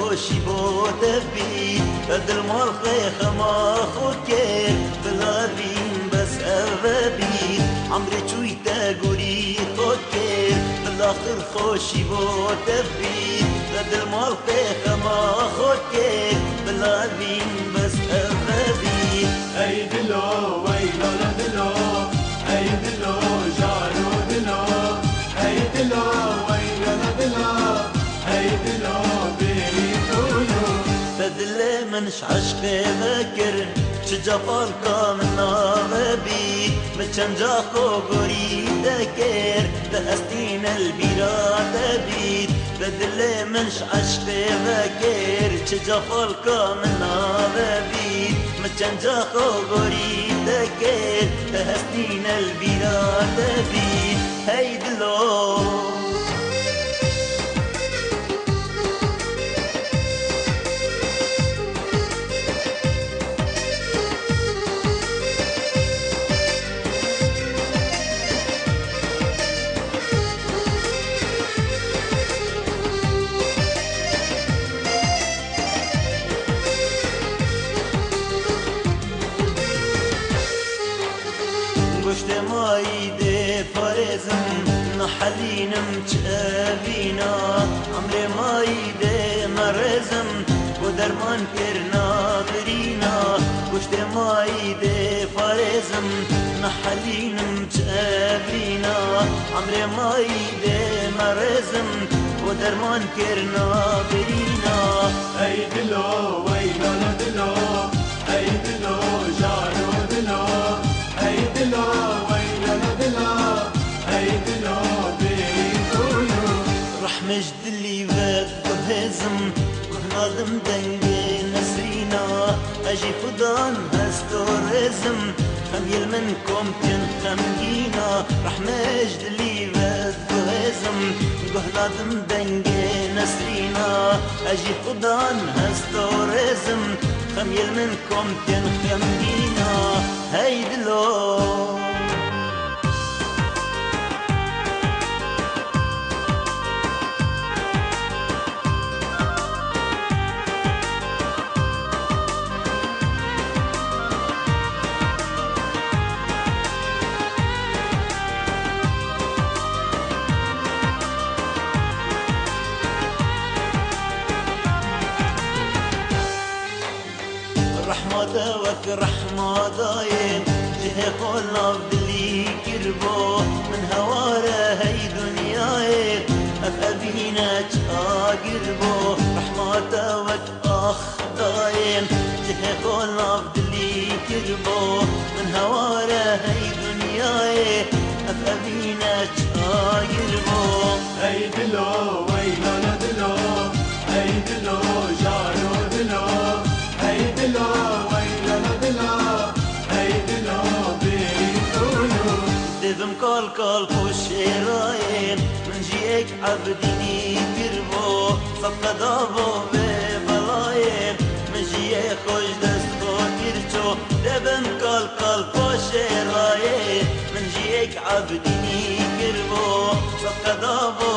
خوشی بود بی بدل مال خیخ ما خود کرد بلابین بس بی عمری چوی تگوری خود کرد بالاخر خوشی بود بی بدل مال خیخ ما خود کرد بلابین بس بی ای دلو ویلو دلو ای دلو جارو دلو ای دلو ویلو دلو ای دلو بيتولو بدل منش عشق ذكر شجفال كامنا غبي مچن جاخو غوري ذكر دهستين البيرات بيت بدل منش عشق ذكر شجفال كامنا غبي مچن جاخو غوري ذكر دهستين البيرات بيت هيدلو گشت مایی ده پارزم نحلینم چابینا عمر مایی ده مرزم و درمان کرنا برینا گشت مایی ده پارزم نحلینم چابینا عمر مایی ده مرزم و درمان کرنا برینا ای دلو ویلو دلو ای دلو جارو دلو ای دلو ویلو دلو ای دلو بيتولو رح مجد اللي فات بهزم ناظم دنجي نسرينا اجي فضان هستورزم خميل منكم تنخمجينا رح مجد اللي فات بهزم ناظم دنجي نسرينا اجي فضان هستورزم خميل منكم تنخمجينا هيدلو رحمة وك رحمة دايم جهة قلنا بدلي كربو من هواره هي دنياي أفأبينا تقربو رحمة وك أخ دايم جهة قلنا بدلي كربو من هواره هي دنياي أفأبينا تقربو ای دلو ویلو دلو ای دلو جارو دلو ای دلو ویلو دلو ای دلو بيتولو دبم كال خوشي رايم من جيك عبديني كربو صفقة دابو ببلايم من جيك خوش دست خاطرچو دبم كال خوشي رايم من جيك عبديني كربو صفقة دابو